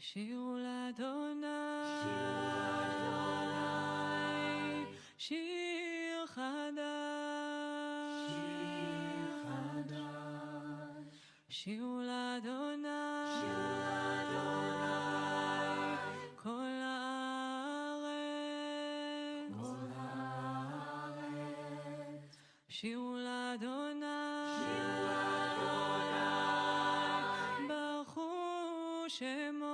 שירו לאדוני, שיר חדש, שירו לאדוני, כל הארץ, שירו לאדוני, ברכו שמו,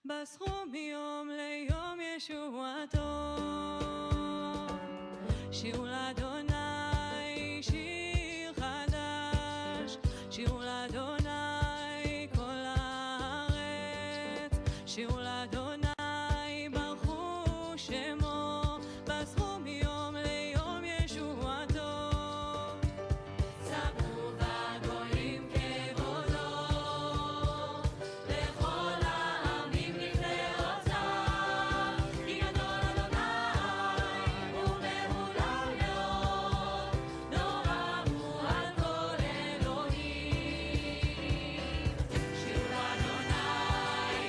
בסכו מיום ליום ישועתו. שירו לאדוני שיר חדש, שירו לאדוני כל הארץ, שירו לאדוני ברכו שמו, בסכו מיום ליום ישועתו. ספרו בגויים כבודו, לכל העמים נפלאותיו, כי גדול אדוני ומהולל מאוד, נורא הוא על כל אלוהים. שירו לאדוני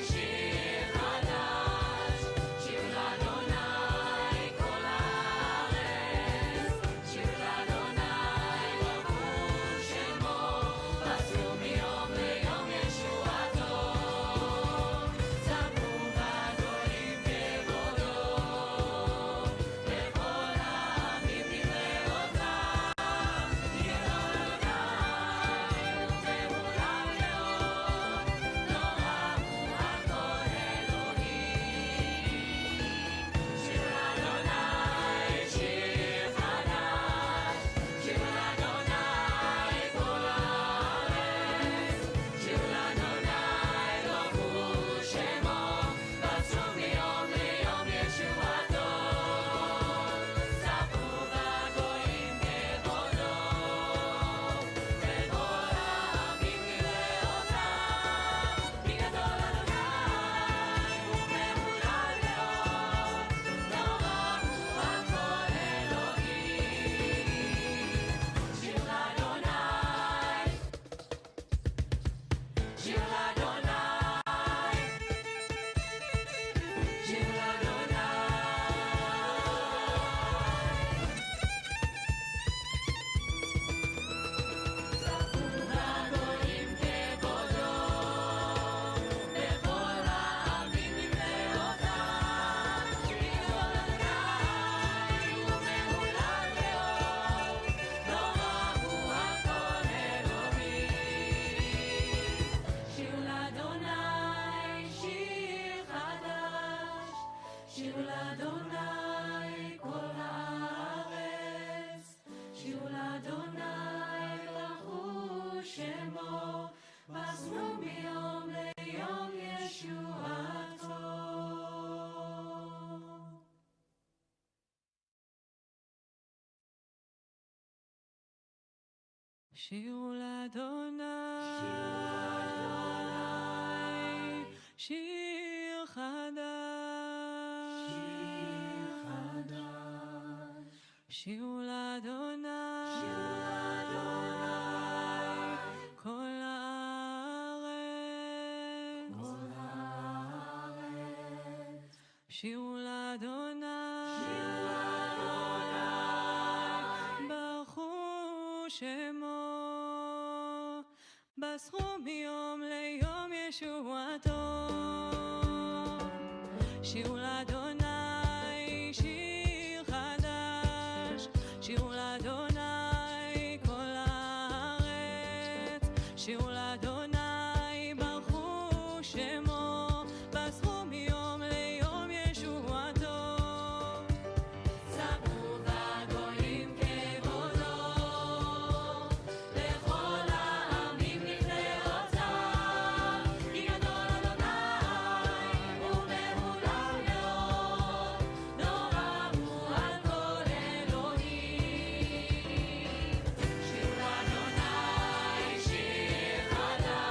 שיר חדש, שירו לאדוני כל הארץ, שירו לאדוני ברכו שמו, בסכו מיום ליום ישועתו. ספרו בגויים כבודו, לכל העמים נפלאותיו, כי גדול אדוני ומהולל מאוד, נורא הוא על כל אלוהים. שירו לאדוני שיר חדש, שירו לאדוני כל הארץ, שירו לאדוני ברכו שמו, בסכו מיום ליום ישועתו. ספרו בגויים כבודו, לכל העמים נפלאותיו, כי גדול אדוני ומהולל מאוד, נורא הוא על כל אלוהים. שיר לאדוני, שיר לאדוני, שיר לאדוני. ספרו בגויים כבודו, לכל העמים נפלאותיו, כי גדול אדוני ומהולל מאוד, נורא הוא על כל אלוהים. שיר לאדוני שיר חדש, שיר לאדוני כל הארץ, שיר לאדוני ברכו שמו, בסכו מיום ליום ישועתו. שירו לאדוני, שיר חדש, שירו לאדוני, כל הארץ, שירו לאדוני, ברכו שמו, בסכו מיום ליום ישועתו. שירו לאדוני שיר חדש, שירו לאדוני כל הארץ, שירו לאדוני ברכו שמו, בסכו מיום ליום ישועתו. ספרו בגויים כבודו, לכל העמים נפלאותיו, כי גדול אדוני ומהולל מאוד, נורא הוא על כל אלוהים. שירו לאדוני שיר חדש,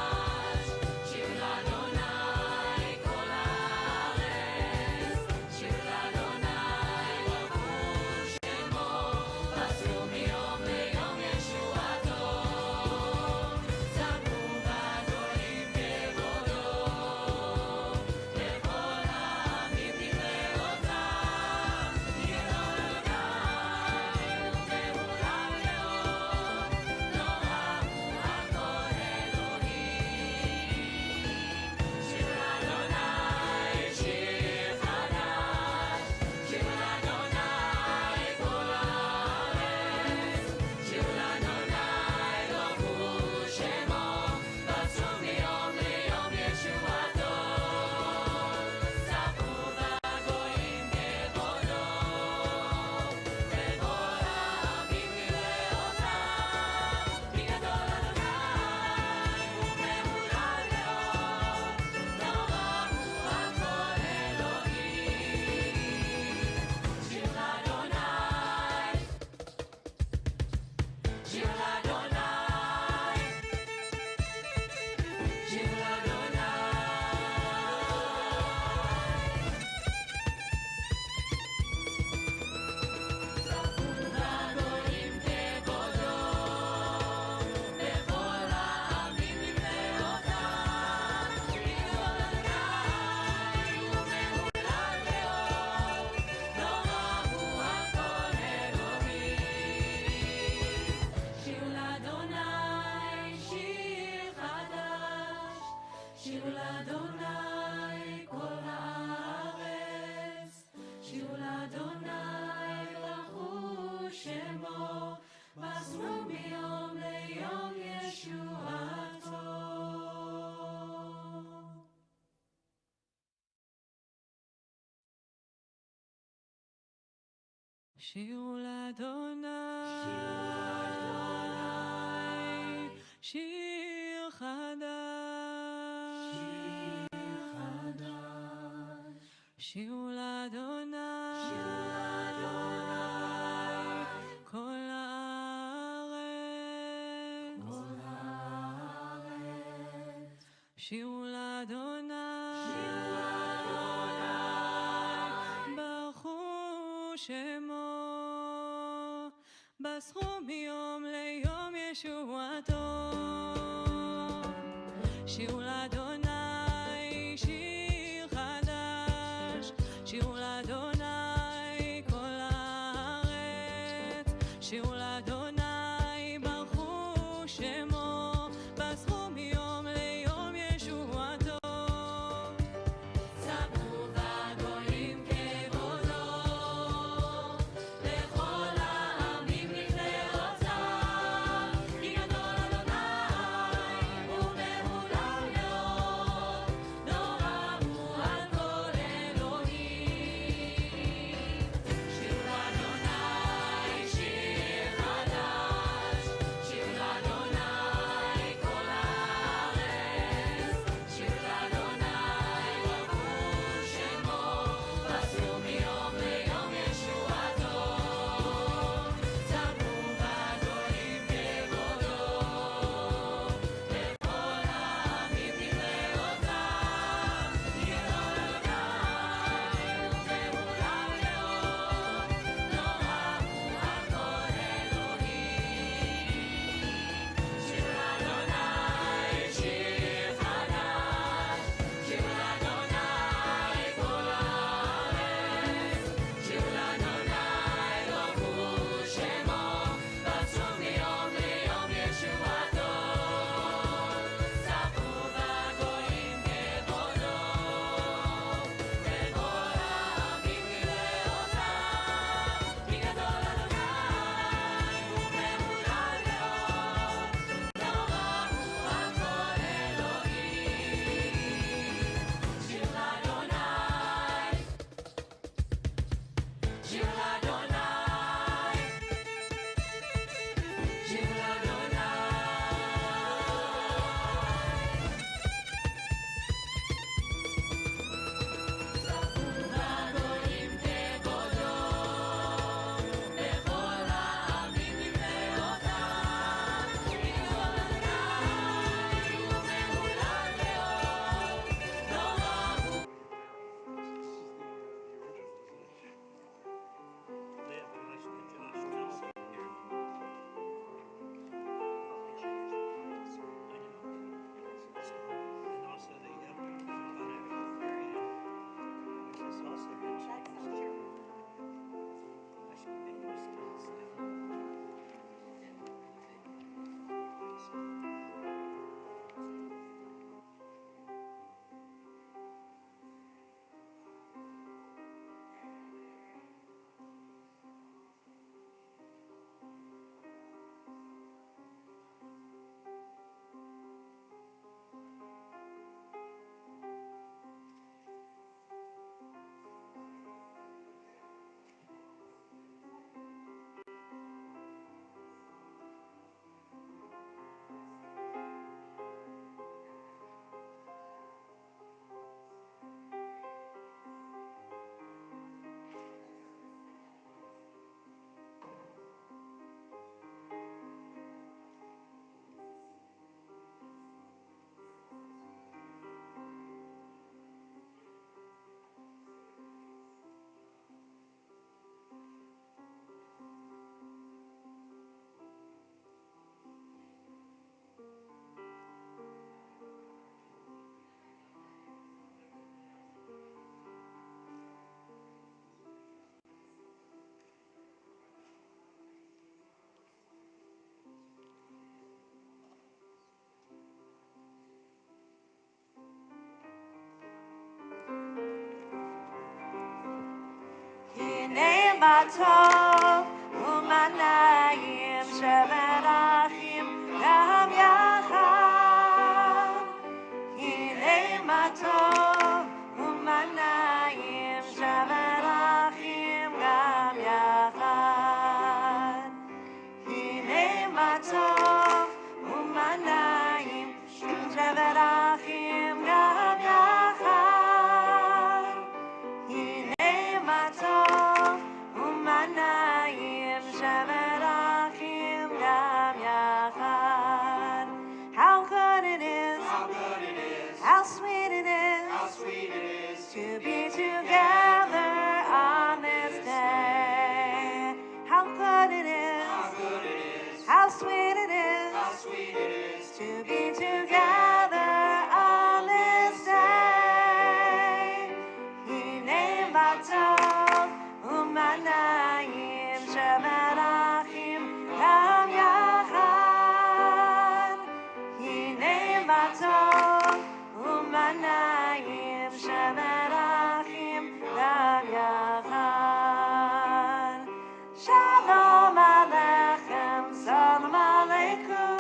שירו לאדוני, שיר חדש, שירו לאדוני, כל הארץ, שירו לאדוני, ברכו שמו, בסחו מיום ליום ישועתו. שירו לאדוני שיר חדש, שירו לאדוני כל הארץ, שירו לאדוני ברכו שמו, בסחו מיום ליום ישועתו. ספרו בגויים כבודו, לכל העמים נפלאותיו, כי גדול אדוני ומהולל מאוד, נורא הוא על כל אלוהים. שירו לאדוני שיר חדש, שירו לאדוני כל הארץ, שירו לאדוני ברכו שמו, בסחו מיום ליום ישועתו. ספרו בגויים כבודו, לכל העמים נפלאותיו, כי גדול אדוני ומהולל מאוד, נורא הוא על כל אלוהים. שירו לאדוני שיר חדש, שירו לאדוני כל הארץ, שירו לאדוני ברכו שמו, בסחו מיום ליום ישועתו. ספרו בגויים כבודו, לכל העמים נפלאותיו, כי גדול אדוני ומהולל מאוד, נורא הוא על כל אלוהים. שיר לאדוני, שיר לאדוני, שיר לאדוני. ספרו בגויים כבודו, לכל העמים נפלאותיו, כי גדול אדוני ומהולל מאוד, נורא הוא. הנה מה טוב ומה נעים שבת אחים גם יחד. הנה מה טוב ומה נעים שבת אחים גם יחד. matov u'manayim shemerachim gam yachad. Shalom Aleichem, Salam Aleikum.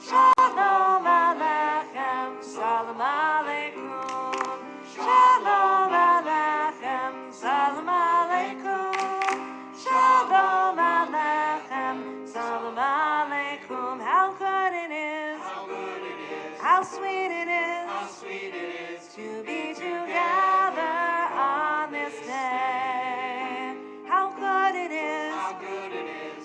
Shalom Aleichem, Salam Aleikum. Shalom Aleichem, Salam Aleikum. Shalom Aleichem, Salam Aleikum. How good it is, how sweet it is to be together on this day. How good it is,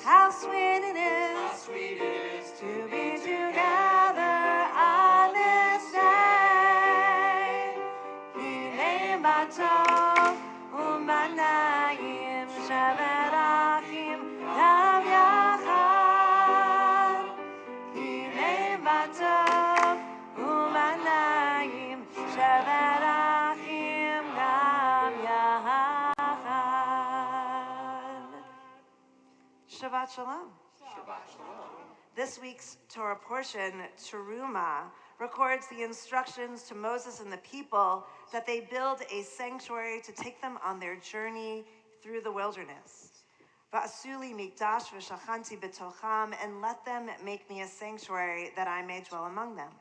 how sweet it is to be together on this day. Hinei matov u'manayim shemerachim gam yachad. Hinei matov u'manayim shemerachim gam yachad. Shabbat Shalom. This week's Torah portion, Teruma, records the instructions to Moses and the people that they build a sanctuary to take them on their journey through the wilderness. Va'asuli mikdash v'shachanti b'tocham, and let them make me a sanctuary that I may dwell among them.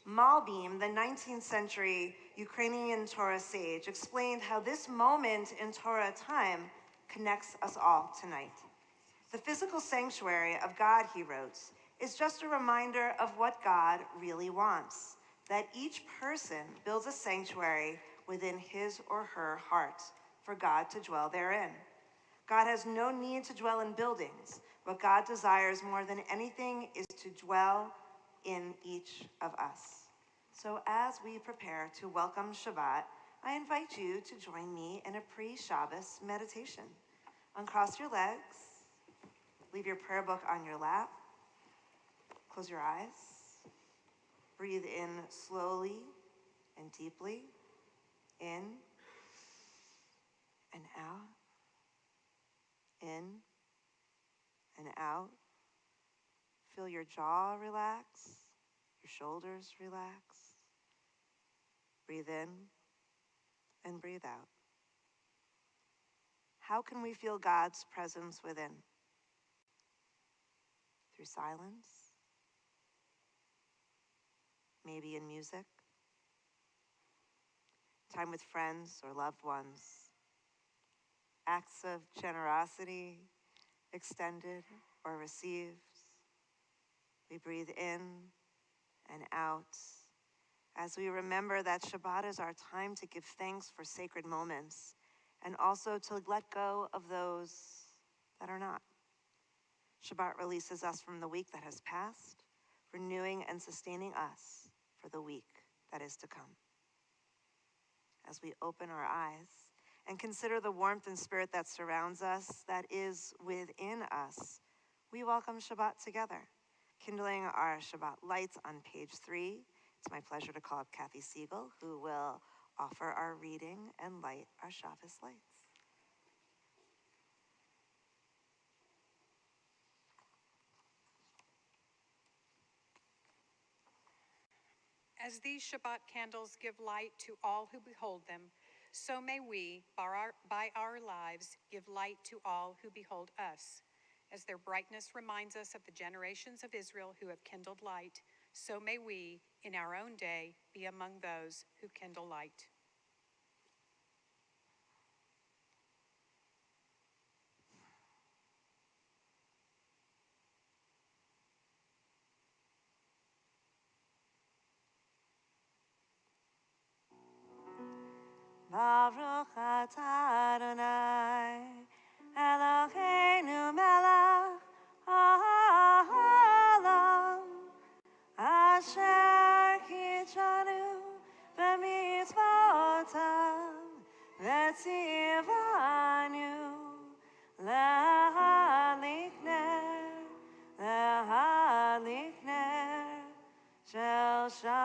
Malbim, the 19th century Ukrainian Torah sage, explained how this moment in Torah time connects us all tonight. The physical sanctuary of God, he wrote, is just a reminder of what God really wants, that each person builds a sanctuary within his or her heart for God to dwell therein. God has no need to dwell in buildings. What God desires more than anything is to dwell in each of us. So as we prepare to welcome Shabbat, I invite you to join me in a pre-Shabbos meditation. Uncross your legs. Leave your prayer book on your lap. Close your eyes. Breathe in slowly and deeply. In and out. In and out. Feel your jaw relax, your shoulders relax. Breathe in and breathe out. How can we feel God's presence within? Through silence, maybe in music, time with friends or loved ones, acts of generosity extended or received. We breathe in and out as we remember that Shabbat is our time to give thanks for sacred moments and also to let go of those that are not. Shabbat releases us from the week that has passed, renewing and sustaining us for the week that is to come. As we open our eyes and consider the warmth and spirit that surrounds us, that is within us, we welcome Shabbat together, kindling our Shabbat lights on page 3. It's my pleasure to call up Kathy Siegel, who will offer our reading and light our Shabbos lights. As these Shabbat candles give light to all who behold them, so may we, by our lives, give light to all who behold us. As their brightness reminds us of the generations of Israel who have kindled light, so may we, in our own day, be among those who kindle light. Baruch atah Adonai, Eloheinu melech haolam, asher kitshanu b'mitzvotav, v'tzivanu להדליק נר של Shabbat.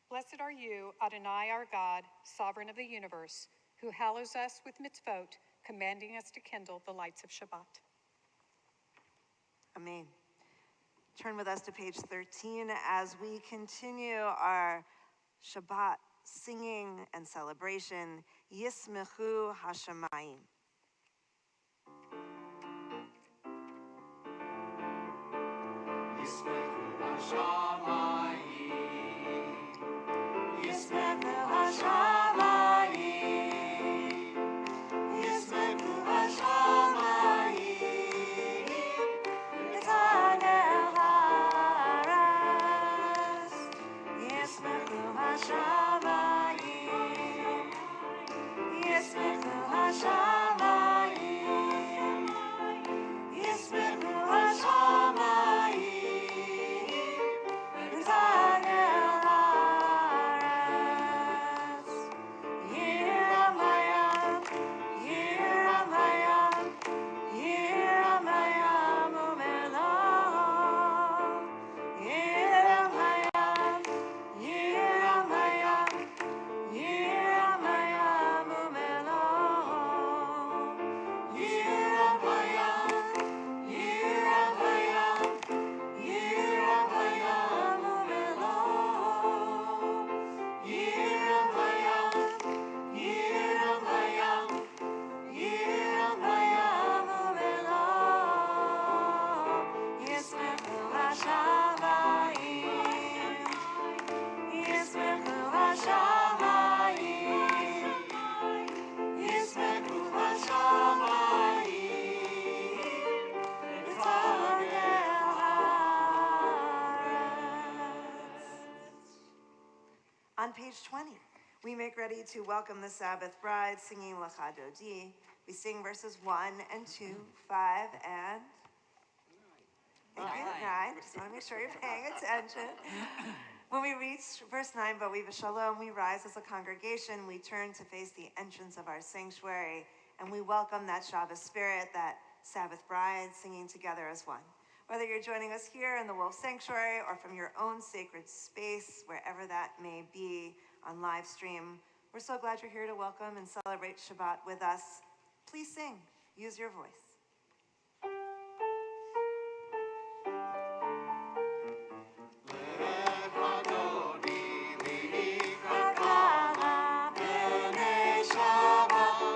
Blessed are you, Adonai our God, sovereign of the universe, who hallows us with mitzvot, commanding us to kindle the lights of Shabbat. Amen. Turn with us to page 13 as we continue our Shabbat singing and celebration, Yismechu Hashemayim. Yismechu Hashemayim, Yismechu Hashemayim, Yismechu Hashemayim, Yitanel Haaretz. Yismechu Hashemayim, Yismechu Hashemayim, Yismechu Hashemayim, Yitanel Haaretz. Yiramayam, Yiramayam, Yiramayam Umelam. Yiramayam, Yiramayam, Yiramayam Umelam. Yiramayam, Yiramayam, Yiramayam Umelam. Yiramayam, Yiramayam, Yiramayam Umelam. Yismechu Hashemayim, Yismechu Hashemayim, Yismechu Hashemayim, Yitanel Haaretz. On page 20, we make ready to welcome the Sabbath bride singing Lecha Dodi. We sing verses 1 and 2, 5, and 9. Just want to make sure you're paying attention. When we reach verse 9, Vaviva Shalom, we rise as a congregation. We turn to face the entrance of our sanctuary, and we welcome that Shabbos spirit, that Sabbath bride singing together as one. Whether you're joining us here in the Wolf Sanctuary or from your own sacred space, wherever that may be on live stream, we're so glad you're here to welcome and celebrate Shabbat with us. Please sing. Use your voice. Shabbos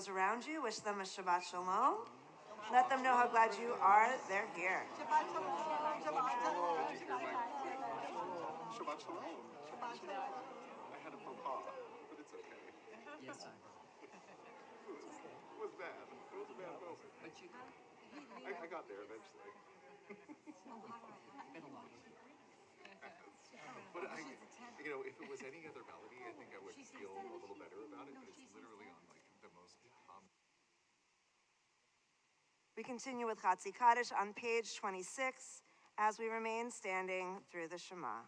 those around you. Wish them a Shabbat Shalom. Let them know how glad you are they're here. Shabbat Shalom. Shabbat Shalom. Shabbat Shalom. I had a faux pas, but it's okay. Yes, sir. It was bad. It was a bad moment. But you I got there eventually. been a lot. But if it was any other melody, I think I would feel a little better about it. But it's literally on like the most common. We continue with Chatzi Kaddish on page 26 as we remain standing through the Shema.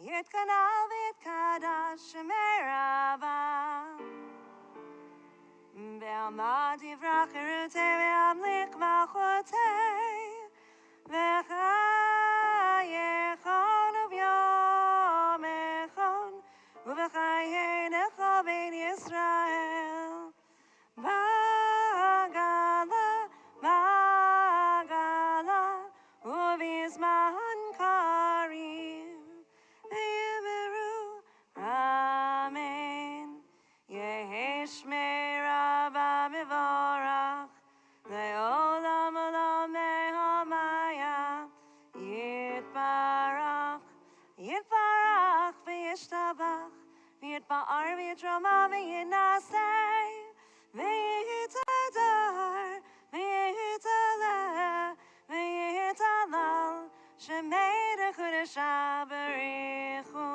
Yitkanal v'yitkadash Shemei Rabbah Be'almad yivrach cherutei ve'amlik malchutei V'chayechon u'vyom echon U'v'chayenecho bein Yisrael Bagala, Bagala, Uvizman Karim, Yimeru, Amen. Yehesh Merabah Mivorach, Le'olam Olam Mehamaya, Yitbarach, Yitbarach, V'yishtabach, V'yitba'ar, V'yitroma, V'yinaseh, V'yitadar, v'yitaleh, v'yitalal, Shemei Dechudesh Barichu,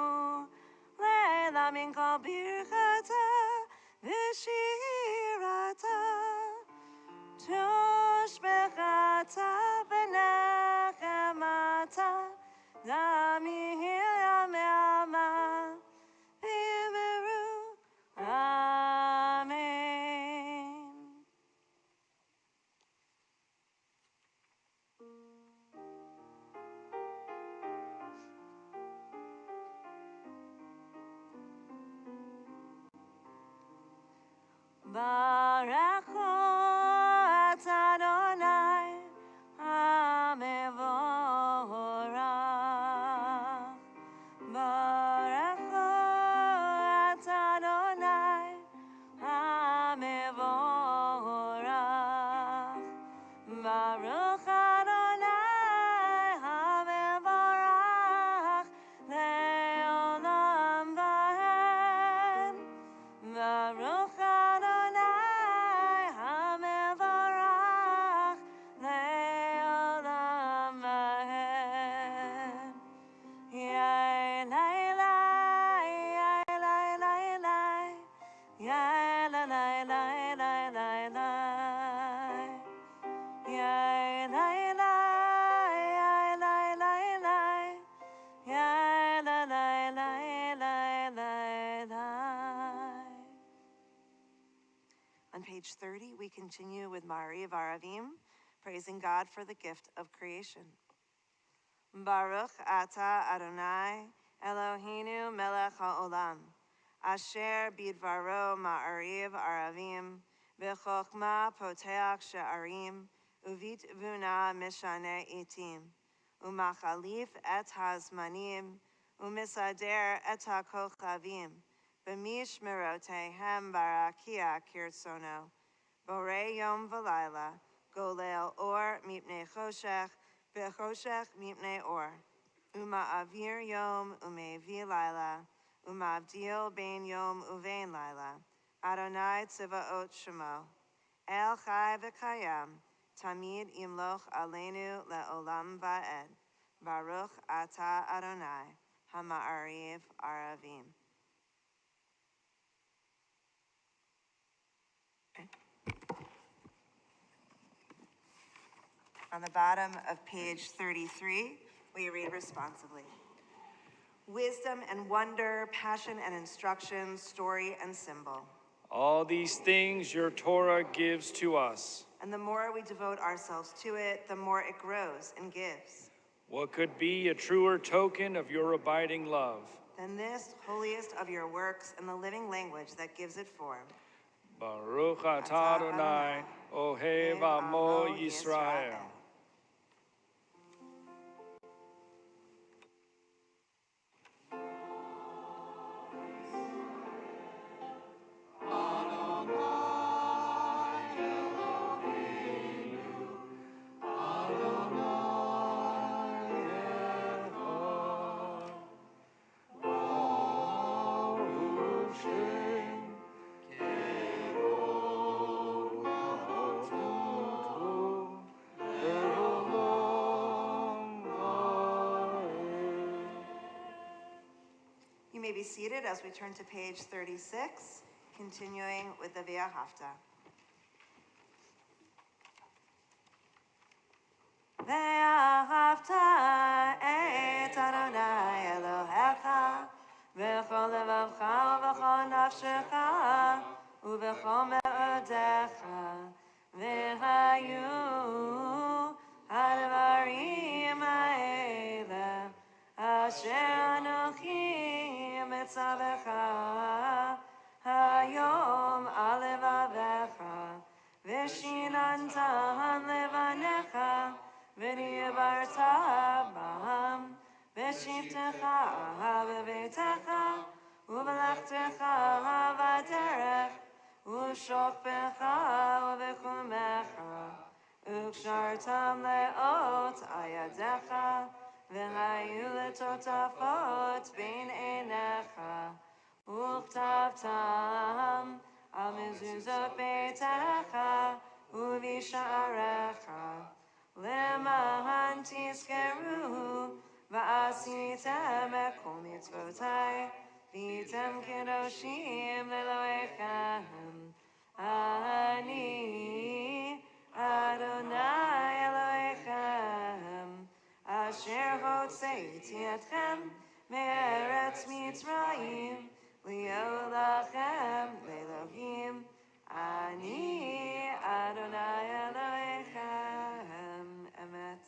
Le'ela min kol birchata, v'shirata, Tushbechata, v'nechemata, Damihira me'ama, v'yimeru, Amen. Baruch hu Adonai HaMevorach. Baruch hu Adonai HaMevorach. Baruch Adonai HaMevorach Le'olam va'ed. Baruch Adonai HaMevorach Le'olam va'ed. Yai lai lai, yai lai lai lai, yai lai lai lai lai lai lai. Yai lai lai, yai lai lai lai, yai lai lai lai lai lai lai. On page 30, we continue with Ma'ariv Aravim, praising God for the gift of creation. Baruch Ata Adonai Eloheinu Melech HaOlam Asher Bidvaro Ma'ariv Aravim V'chokhmah Poteach She'arim Uvit Vuna Mishane Itim Umachalif Et HaZmanim Umisader Et HaKochavim B'mish Merotehem Barakia Kirtsono Borei Yom V'Laila Golel Or Mipnei Choshech Bechoshech mipnei or, Uma'avir yom umevi laila, Uma'avdil bein yom uvein laila, Adonai tzivaot shemo, El chai v'kayam, Tamid imloch aleinu le'olam va'ed, Baruch ata Adonai, Hama'ariv Aravim. On the bottom of page 33, we read responsibly. Wisdom and wonder, passion and instruction, story and symbol. All these things your Torah gives to us. And the more we devote ourselves to it, the more it grows and gives. What could be a truer token of your abiding love than this holiest of your works in the living language that gives it form? Baruch atah Adonai, Ohev Amo Yisrael. may be seated as we turn to page 36, continuing with the Via Hafta. ואהבת את אדוני אלוהיך בכל לבבך ובכל נפשך ובכל מאודיך, והיו הדברים האלה אשר אנוכי מצווך היום על לבביך, ושיננת לבניך ודיברת בם בשבתך בביתך ובלכתך בדרך ושוכבך ובקומך, וקשרתם לאות על ידיך, והיו לטוטפות בין עיניך, וכתבתם על מזוזות ביתך ובשעריך, למען תזכרו ועשיתם את כל מצוותיי, והייתם קדושים לאלוהיכם. אני אדוני אלוהיכם, אשר הוצאתי אתכם מארץ מצרים, להיות לכם לאלוהים. אני אדוני אלוהיכם. Emet.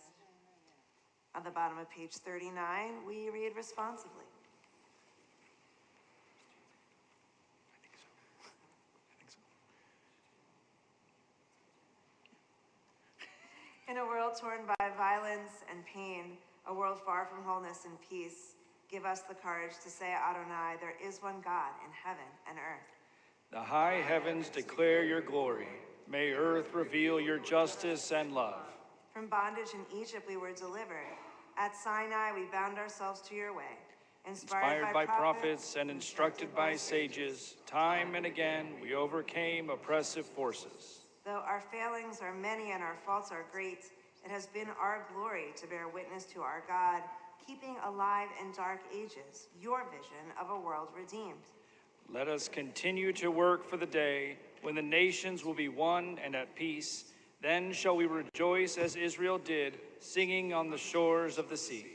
On the bottom of page 39, we read responsively. In a world torn by violence and pain, a world far from wholeness and peace, give us the courage to say, Adonai, there is one God in heaven and earth. The high heavens declare your glory. May earth reveal your justice and love. From bondage in Egypt we were delivered. At Sinai we bound ourselves to your way. Inspired by prophets and instructed by sages, time and again we overcame oppressive forces. Though our failings are many and our faults are great, it has been our glory to bear witness to our God, keeping alive in dark ages your vision of a world redeemed. Let us continue to work for the day when the nations will be one and at peace. Then shall we rejoice as Israel did, singing on the shores of the sea.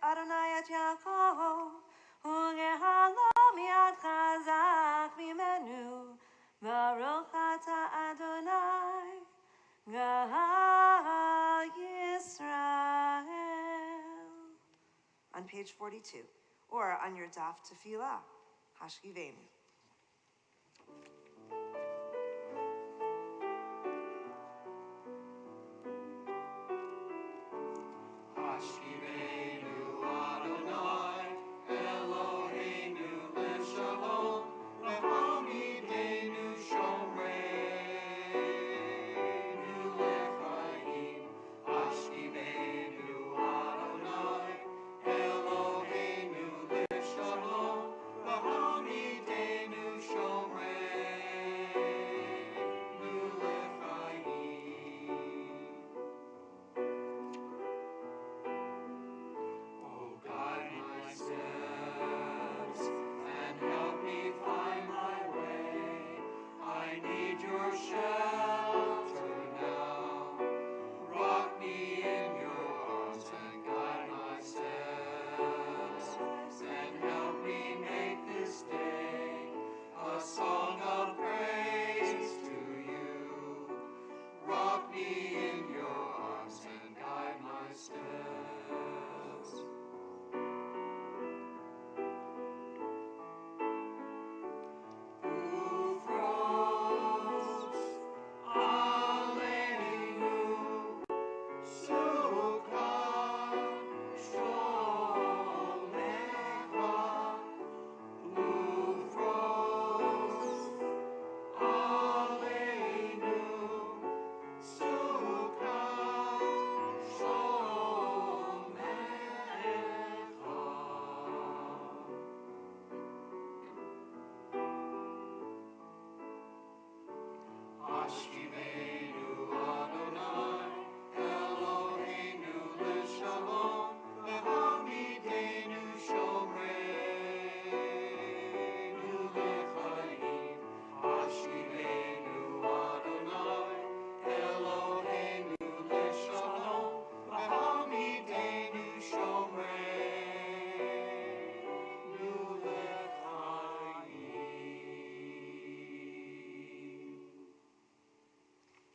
Adonai et Yaakov, ugehalo miad chazak mimenu, baruch page 42, or on your daf tefillah, Hashkivenu.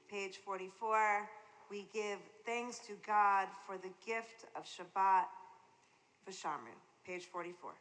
Page 44, we give thanks to God for the gift of Shabbat V'Shamru. Page 44.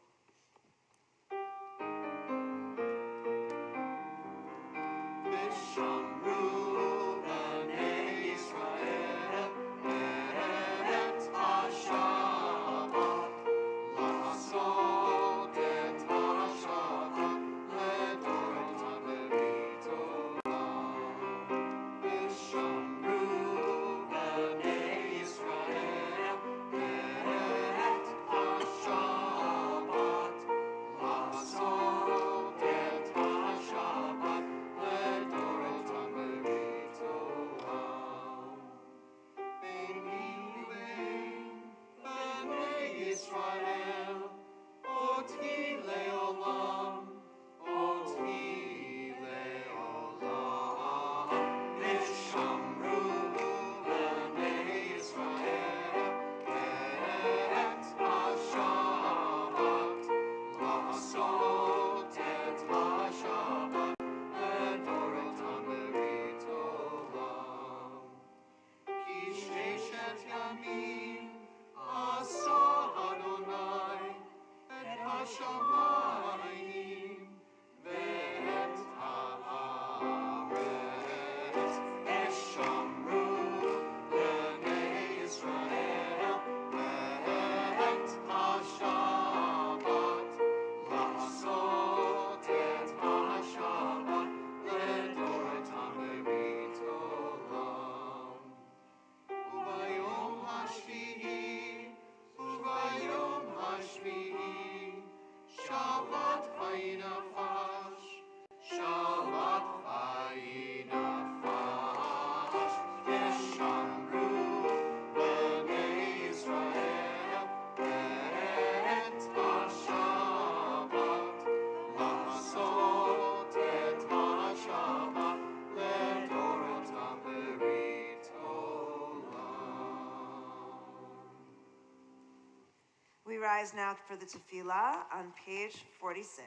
We rise now for the tefillah on page 46.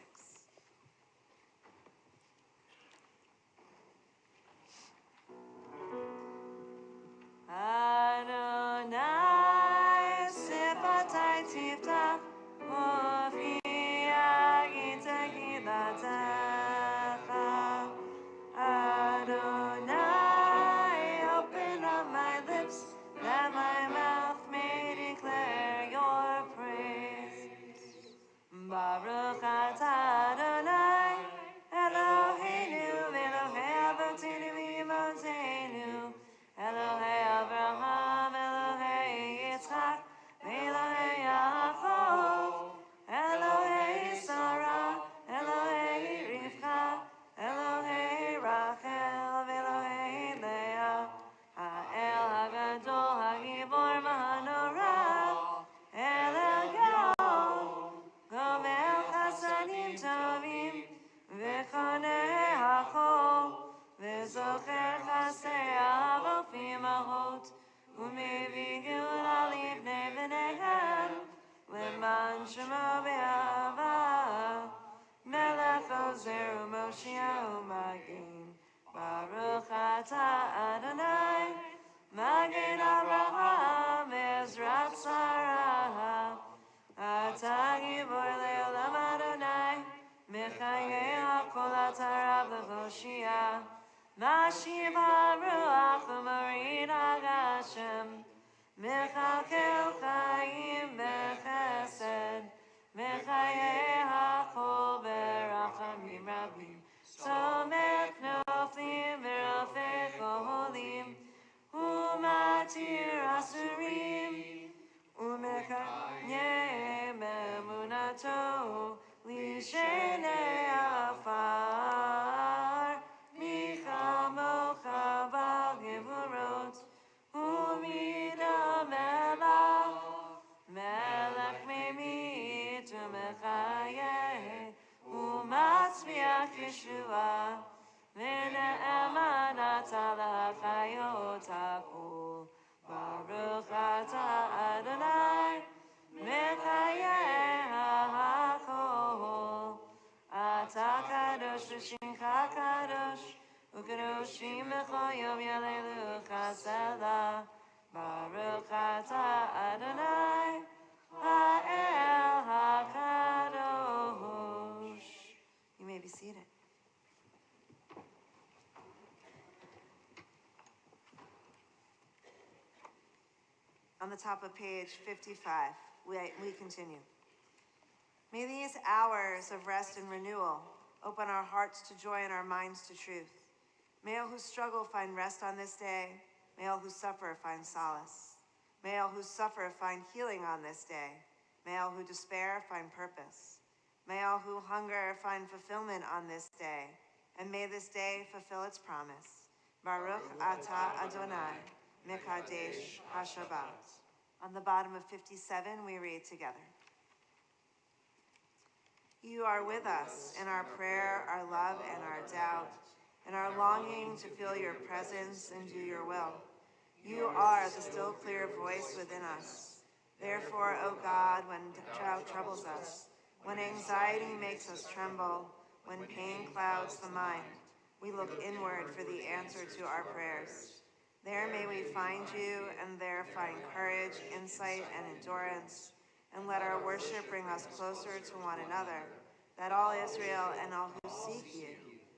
Adonai sifatai tiftach Berachot, Umevi Geula Livnei V'neihem, Leman Shemo Be'ava, Melech Ozer U'Moshiach U'Magin, Baruch Atah Adonai, Magen Avraham Ezrat Sarah, Atah Gibor Le'olam Adonai, Mechayeh HaKol Atah Rav L'Hoshia, Mashiv HaRuach U'Marin HaGashem, Mechalkel Chaim Bechesed, Mechayeh HaKol Berachamim Rabim, Somech Noflim V'Rofei Cholim, Umatir Asurim, Umechayeh Be'emunato, Lishenei Afar, Michamocha Bal Gevurot, Umida Melach, Melech Memit Umechayeh, Umatzmiach Yeshua, V'ne'eman Atah L'chayot HaKol, Baruch Atah Adonai, Mechayeh HaKol. Atah Kadosh V'Shimcha Kadosh, U'Kadoshim B'chol Yom Yalelu Chasela, Baruch Atah Adonai, Ha'el HaKadosh. You may be seated. On the top of page 55, we continue. May these hours of rest and renewal open our hearts to joy and our minds to truth. May all who struggle find rest on this day. May all who suffer find solace. May all who suffer find healing on this day. May all who despair find purpose. May all who hunger find fulfillment on this day. And may this day fulfill its promise. Baruch Atah Adonai, Mekadesh HaShabbat. On the bottom of 57, we read together. You are with us in our prayer, our love, and our doubt, and our longing to feel your presence and do your will. You are the still clear voice within us. Therefore, O God, when doubt troubles us, when anxiety makes us tremble, when pain clouds the mind, we look inward for the answer to our prayers. There may we find you, and there find courage, insight, and endurance, and let our worship bring us closer to one another, that all Israel and all who seek you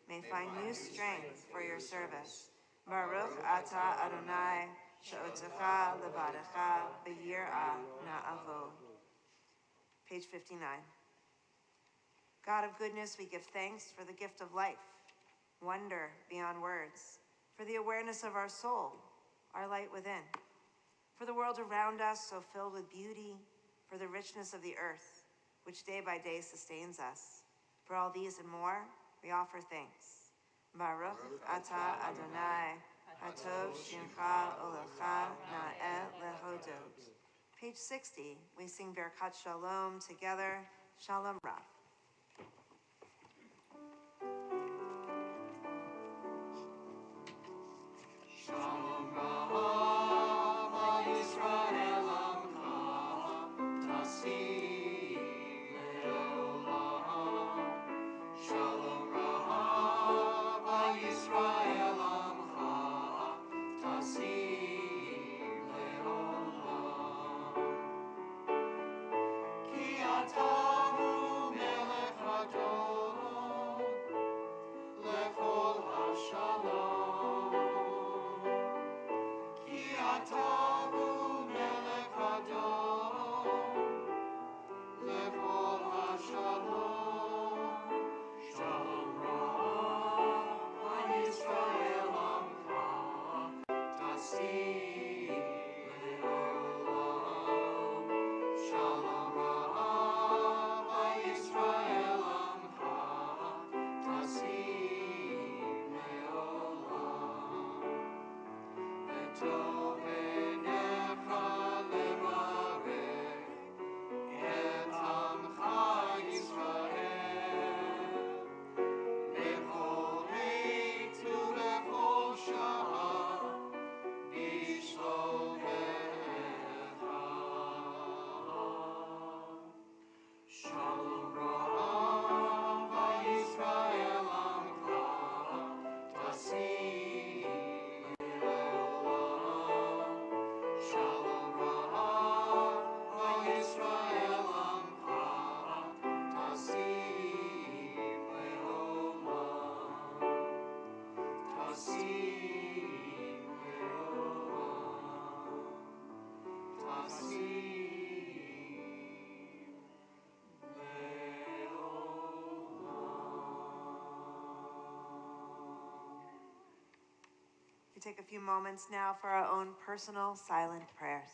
may find new strength for your service. Baruch Atah Adonai, she'otzecha levadecha b'yirah na'avod. Page 59. God of goodness, we give thanks for the gift of life, wonder beyond words, for the awareness of our soul, our light within, for the world around us so filled with beauty, for the richness of the earth, which day by day sustains us. For all these and more, we offer thanks. Baruch Atah Adonai, Hatov Shimcha Olecha Na'eh Lehodot. Page 60, we sing Birkat Shalom together. Shalom Rav. Shalom Rav Yisrael Amcha Tasim Leolam. Shalom Rav Yisrael Amcha Tasim Leolam. Ki atahu melech hador lechol hashalom. We take a few moments now for our own personal silent prayers.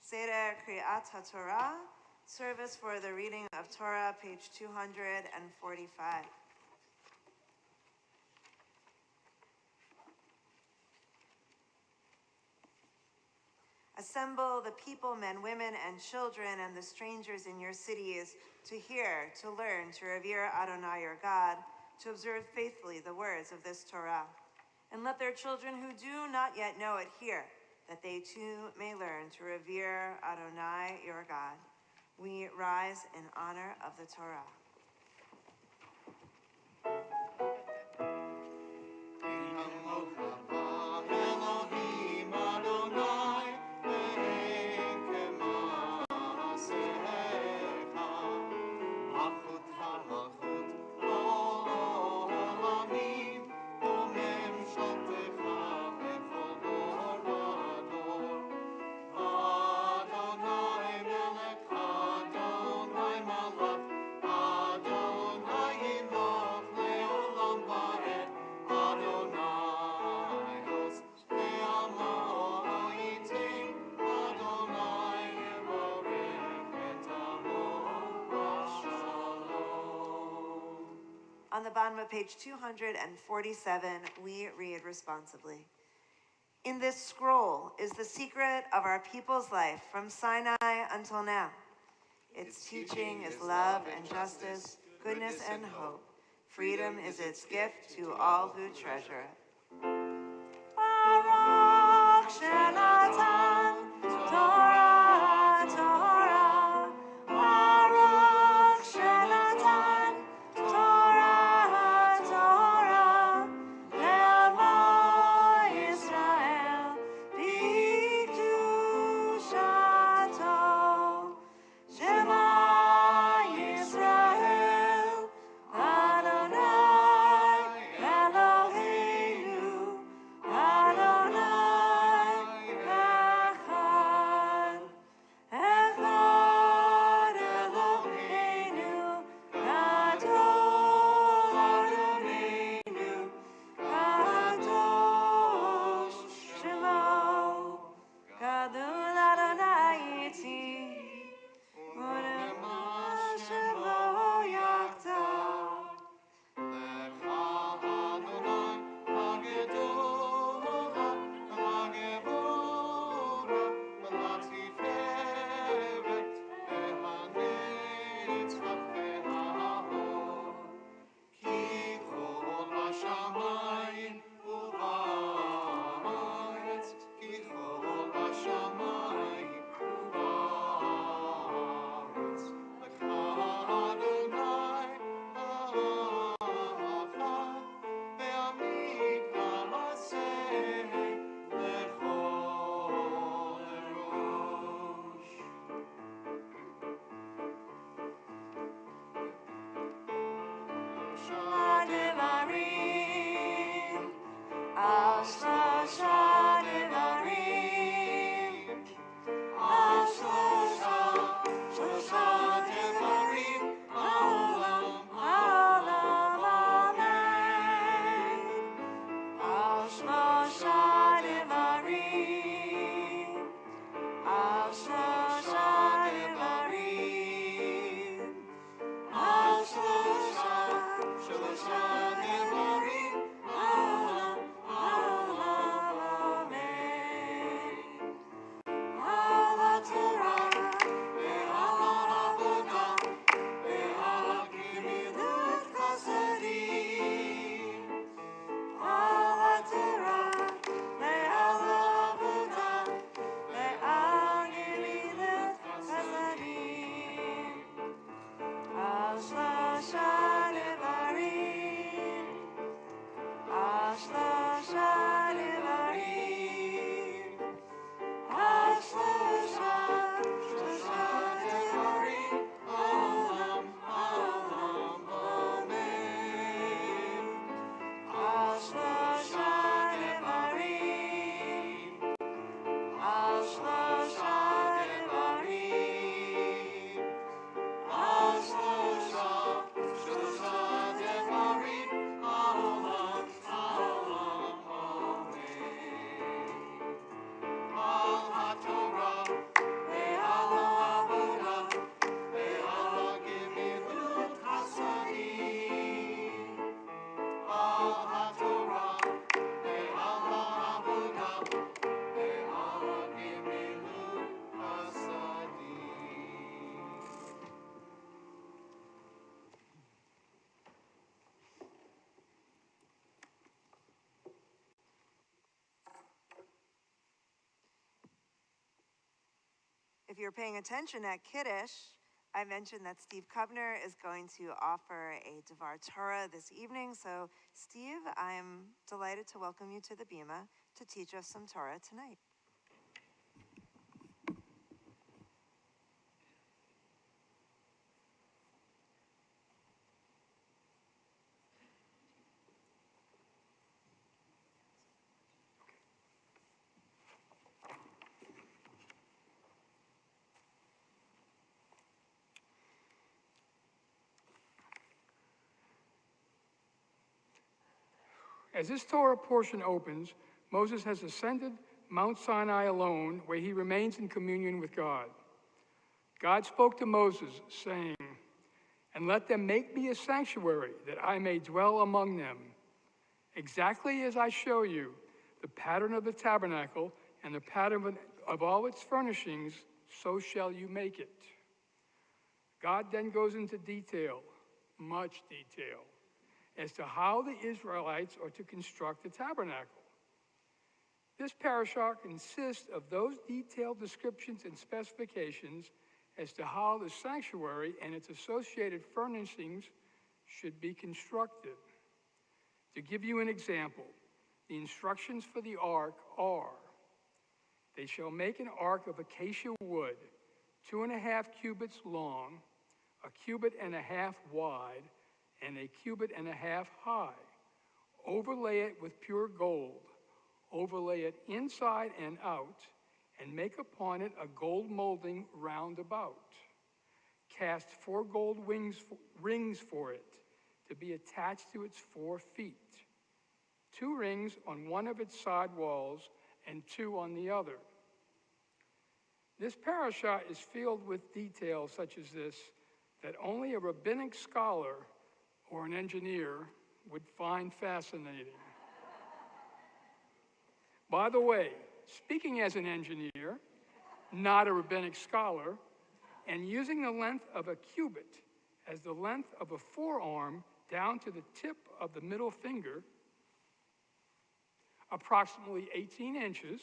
Seder Kriyat HaTorah, service for the reading of Torah, page 245. Assemble the people, men, women, and children, and the strangers in your cities to hear, to learn, to revere Adonai your God, to observe faithfully the words of this Torah. And let their children who do not yet know it hear, that they too may learn to revere Adonai your God. We rise in honor of the Torah. On the bottom of page 247, we read responsibly. In this scroll is the secret of our people's life from Sinai until now. Its teaching is love and justice, goodness and hope. Freedom is its gift to all who treasure it. Baruch Shenatan Torah Torah. Baruch Shenatan Torah Torah. Le'amo Yisrael b'kedushato. Shema Yisrael Adonai Eloheinu. If you're paying attention at Kiddush, I mentioned that Steve Kovner is going to offer a Devar Torah this evening. So, Steve, I'm delighted to welcome you to the Bima to teach us some Torah tonight. As this Torah portion opens, Moses has ascended Mount Sinai alone, where he remains in communion with God. God spoke to Moses, saying, "And let them make me a sanctuary, that I may dwell among them. Exactly as I show you the pattern of the tabernacle and the pattern of all its furnishings, so shall you make it." God then goes into detail, much detail, as to how the Israelites are to construct the tabernacle. This parashah consists of those detailed descriptions and specifications as to how the sanctuary and its associated furnishings should be constructed. To give you an example, the instructions for the ark are: they shall make an ark of acacia wood, 2.5 cubits long, 1.5 cubits wide, and 1.5 cubits high. Overlay it with pure gold. Overlay it inside and out, and make upon it a gold molding round about. Cast 4 gold rings for it, to be attached to its 4 feet. 2 rings on one of its side walls, and 2 on the other. This parashah is filled with details such as this that only a rabbinic scholar or an engineer would find fascinating. By the way, speaking as an engineer, not a rabbinic scholar, and using the length of a cubit as the length of a forearm down to the tip of the middle finger, approximately 18 inches,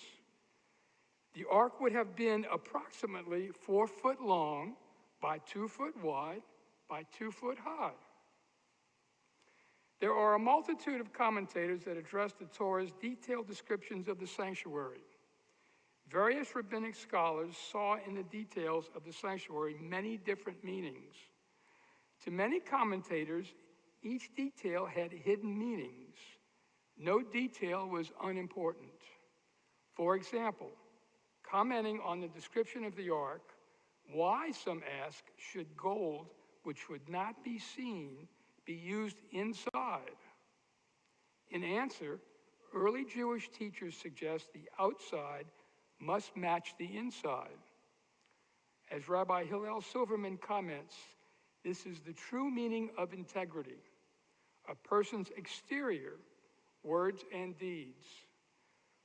the ark would have been approximately 4 foot long by 2 foot wide by 2 foot high. There are a multitude of commentators that address the Torah's detailed descriptions of the sanctuary. Various rabbinic scholars saw in the details of the sanctuary many different meanings. To many commentators, each detail had hidden meanings. No detail was unimportant. For example, commenting on the description of the ark, why, some ask, should gold, which would not be seen, be used inside? In answer, early Jewish teachers suggest the outside must match the inside. As Rabbi Hillel Silverman comments, this is the true meaning of integrity. A person's exterior, words and deeds,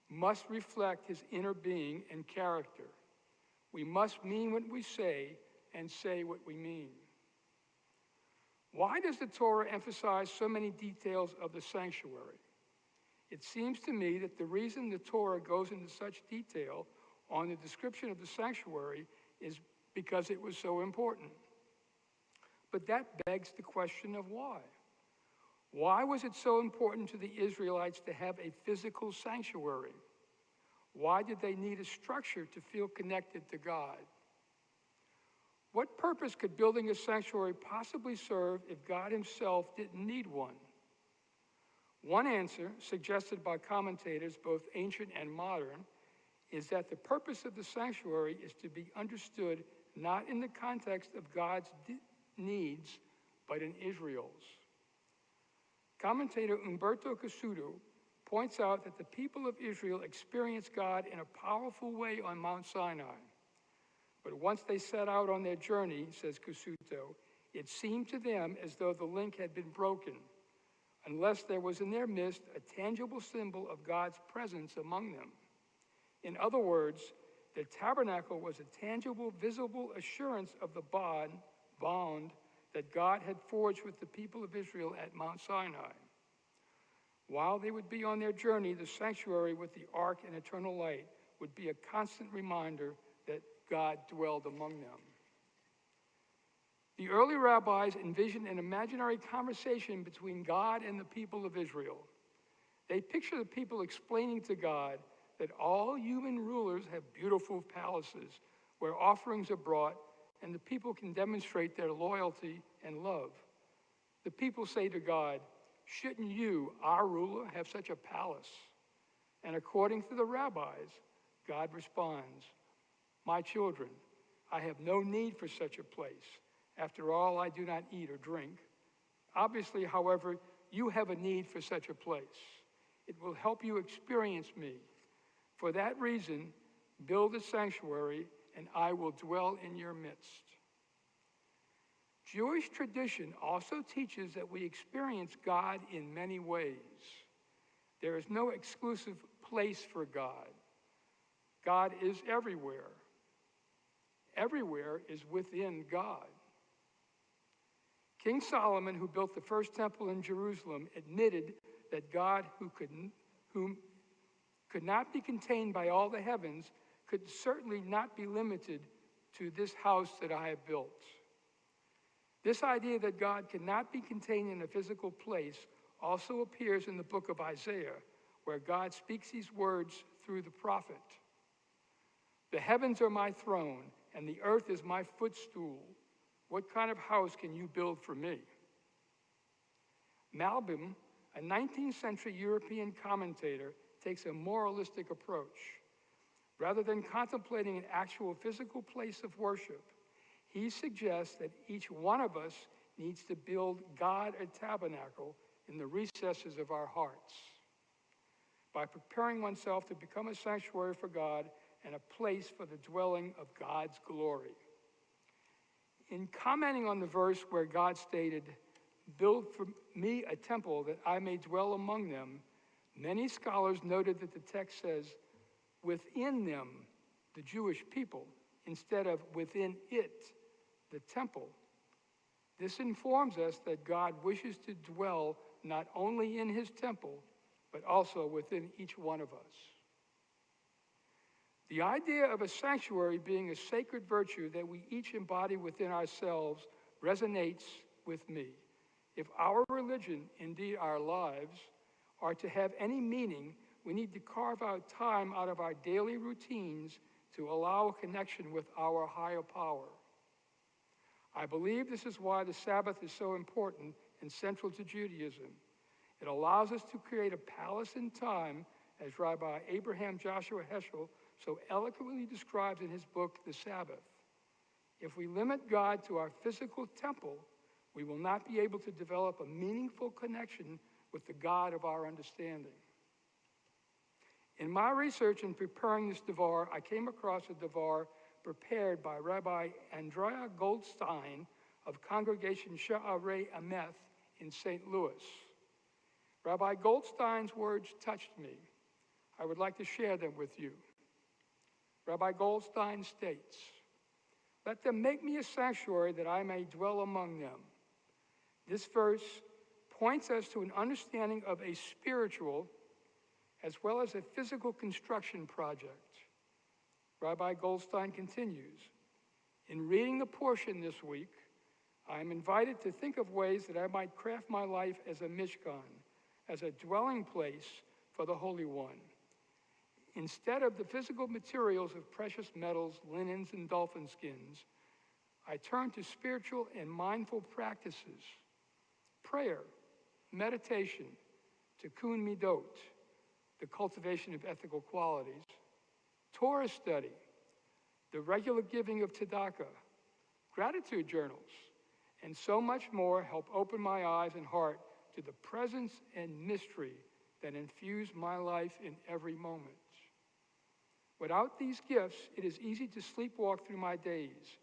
must reflect his inner being and character. We must mean what we say and say what we mean. Why does the Torah emphasize so many details of the sanctuary? It seems to me that the reason the Torah goes into such detail on the description of the sanctuary is because it was so important. But that begs the question of why. Why was it so important to the Israelites to have a physical sanctuary? Why did they need a structure to feel connected to God? What purpose could building a sanctuary possibly serve if God himself didn't need one? One answer, suggested by commentators both ancient and modern, is that the purpose of the sanctuary is to be understood not in the context of God's needs, but in Israel's. Commentator Umberto Cassuto points out that the people of Israel experienced God in a powerful way on Mount Sinai. But once they set out on their journey, says Cassuto, it seemed to them as though the link had been broken, unless there was in their midst a tangible symbol of God's presence among them. In other words, the tabernacle was a tangible, visible assurance of the bond that God had forged with the people of Israel at Mount Sinai. While they would be on their journey, the sanctuary with the ark and eternal light would be a constant reminder that God dwelled among them. The early rabbis envisioned an imaginary conversation between God and the people of Israel. They picture the people explaining to God that all human rulers have beautiful palaces where offerings are brought and the people can demonstrate their loyalty and love. The people say to God, "Shouldn't you, our ruler, have such a palace?" And according to the rabbis, God responds, "My children, I have no need for such a place. After all, I do not eat or drink. Obviously, however, you have a need for such a place. It will help you experience me. For that reason, build a sanctuary, and I will dwell in your midst." Jewish tradition also teaches that we experience God in many ways. There is no exclusive place for God. God is everywhere. Everywhere is within God. King Solomon, who built the first temple in Jerusalem, admitted that God, whom could not be contained by all the heavens, could certainly not be limited to this house that I have built. This idea that God cannot be contained in a physical place also appears in the book of Isaiah, where God speaks these words through the prophet. "The heavens are my throne, and the earth is my footstool. What kind of house can you build for me?" Malbim, a 19th century European commentator, takes a moralistic approach. Rather than contemplating an actual physical place of worship, he suggests that each one of us needs to build God a tabernacle in the recesses of our hearts, by preparing oneself to become a sanctuary for God and a place for the dwelling of God's glory. In commenting on the verse where God stated, "Build for me a temple that I may dwell among them," many scholars noted that the text says, "within them," the Jewish people, instead of "within it," the temple. This informs us that God wishes to dwell not only in his temple, but also within each one of us. The idea of a sanctuary being a sacred virtue that we each embody within ourselves resonates with me. If our religion, indeed our lives, are to have any meaning, we need to carve out time out of our daily routines to allow a connection with our higher power. I believe this is why the Sabbath is so important and central to Judaism. It allows us to create a palace in time, as Rabbi Abraham Joshua Heschel so eloquently describes in his book, The Sabbath. If we limit God to our physical temple, we will not be able to develop a meaningful connection with the God of our understanding. In my research in preparing this devar, I came across a devar prepared by Rabbi Andrea Goldstein of Congregation Sha'arei Ameth in St. Louis. Rabbi Goldstein's words touched me. I would like to share them with you. Rabbi Goldstein states, "Let them make me a sanctuary that I may dwell among them." This verse points us to an understanding of a spiritual as well as a physical construction project. Rabbi Goldstein continues, "In reading the portion this week, I am invited to think of ways that I might craft my life as a mishkan, as a dwelling place for the Holy One. Instead of the physical materials of precious metals, linens, and dolphin skins, I turn to spiritual and mindful practices, prayer, meditation, tikkun midot, the cultivation of ethical qualities, Torah study, the regular giving of tzedakah, gratitude journals, and so much more help open my eyes and heart to the presence and mystery that infuse my life in every moment. Without these gifts, it is easy to sleepwalk through my days,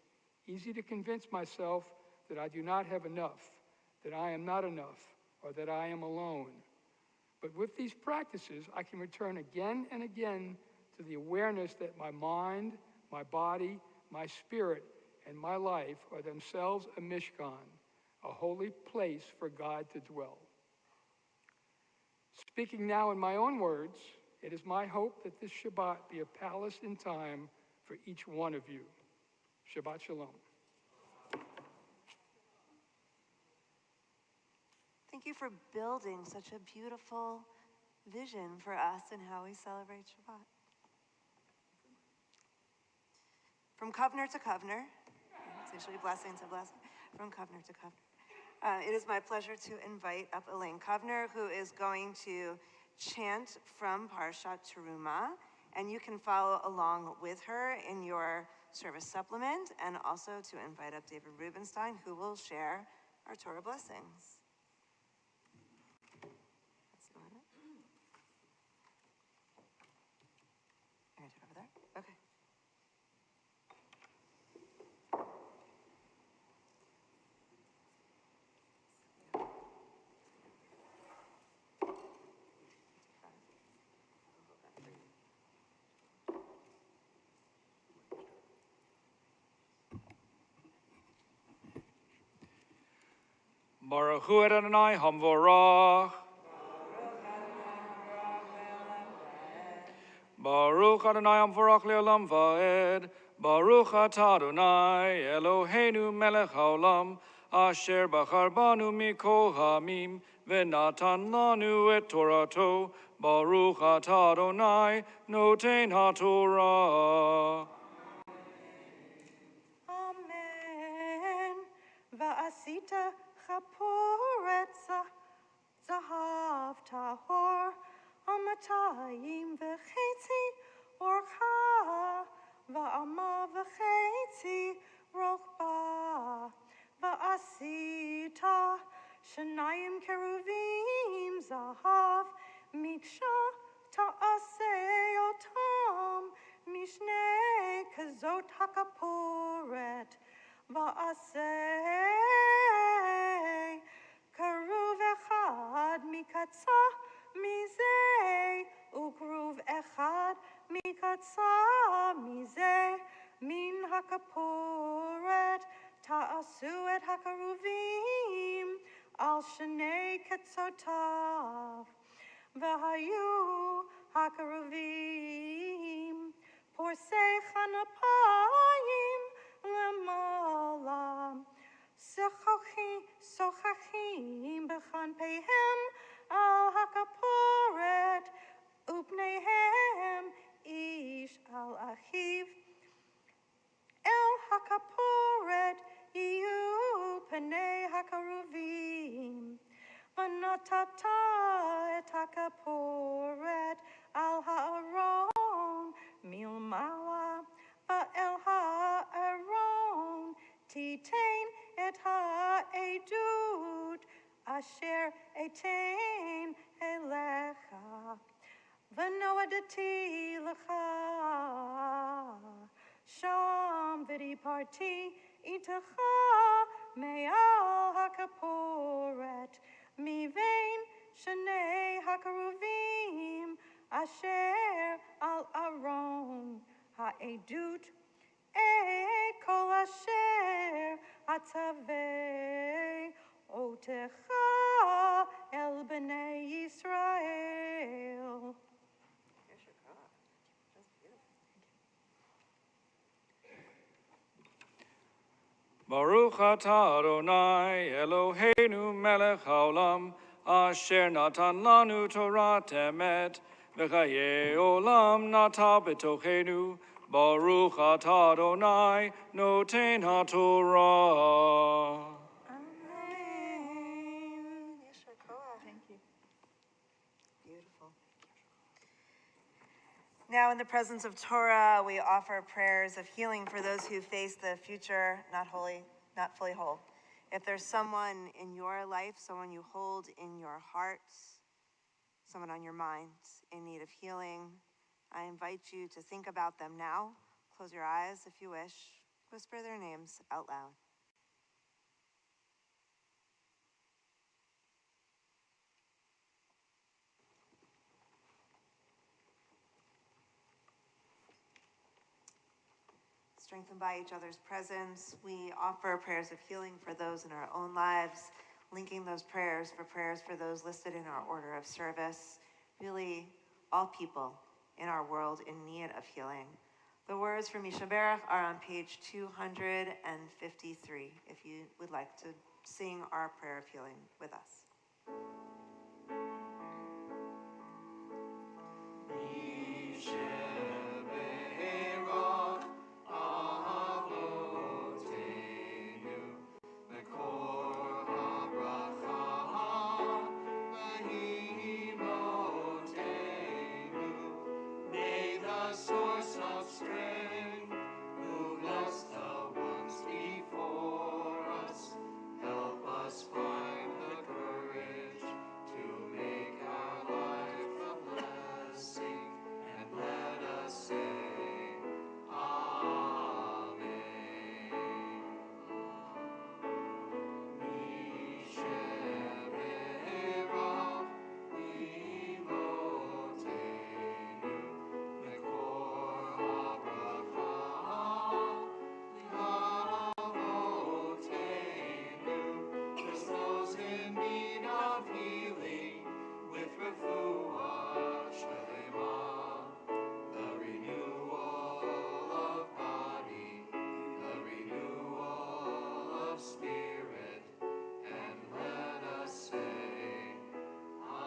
easy to convince myself that I do not have enough, that I am not enough, or that I am alone. But with these practices, I can return again and again to the awareness that my mind, my body, my spirit, and my life are themselves a mishkan, a holy place for God to dwell. Speaking now in my own words, it is my hope that this Shabbat be a palace in time for each one of you. Shabbat Shalom. Thank you for building such a beautiful vision for us and how we celebrate Shabbat. From Kovner to Kovner, it's usually blessing to blessing, from Kovner to Kovner. It is my pleasure to invite up Elaine Kovner, who is going to chant from Parshat Teruma, and you can follow along with her in your service supplement, and also to invite up David Rubenstein, who will share our Torah blessings. That's not it. You're gonna do it over there? Okay. Baruch Hu Adonai Hamvorach. Baruch Adonai Hamvorach Le'olam Va'ed. Baruch Atah Adonai Eloheinu Melech HaOlam Asher Bachar Banu Mikol Hamim V'natan Lanu Et Torato. Baruch Atah Adonai Noten HaTorah. Amen. Va'asita chaporet zahav tahor amatayim v'chetzi orcha va'ama v'chetzi rochba va'asita shenayim keruvim zahav miksha ta'aseh otam mishnei kazot hakaporet va'aseh keruv echad mikatsa mizeh ukruv echad mikatsa mizeh min hakaporet ta'asu et hakaruvim al shnei ketzotav v'hayu hakaruvim porsei chanapayim lemala sochachim b'chanpeihem al hakaporet upneihem ish al achiv el hakaporet iyu pnei hakaruvim v'natata Yadati Lacha Sham Vidiparti Itacha Me'al Hakaporet Mivain Shanei Hakaruvim Asher Al Aron Ha'edut Et Kol Asher Atavei Otecha El Bnei Yisrael. Baruch atah Adonai Eloheinu melech haolam asher natan lanu Torah temet v'chaye olam nata b'tochenu Baruch atah Adonai noten haTorah. Amen. Yeshua Koach. Thank you. Beautiful. Now, in the presence of Torah, we offer prayers of healing for those who face the future not fully whole. If there's someone in your life, someone you hold in your hearts, someone on your mind in need of healing, I invite you to think about them now. Close your eyes if you wish. Whisper their names out loud. Strengthened by each other's presence, we offer prayers of healing for those in our own lives, linking those prayers for those listed in our order of service, really all people in our world in need of healing. The words for Misha Berach are on page 253, if you would like to sing our prayer of healing with us. Source of strength, who blessed the ones before us, help us find the courage to make our life a blessing, and let us say, Amen. Mishevera, Imotenu, Mekor HaBracha, Lavotenu, bless those in need of healing with refuah shlema, the renewal of body, the renewal of spirit, and let us say, Amen.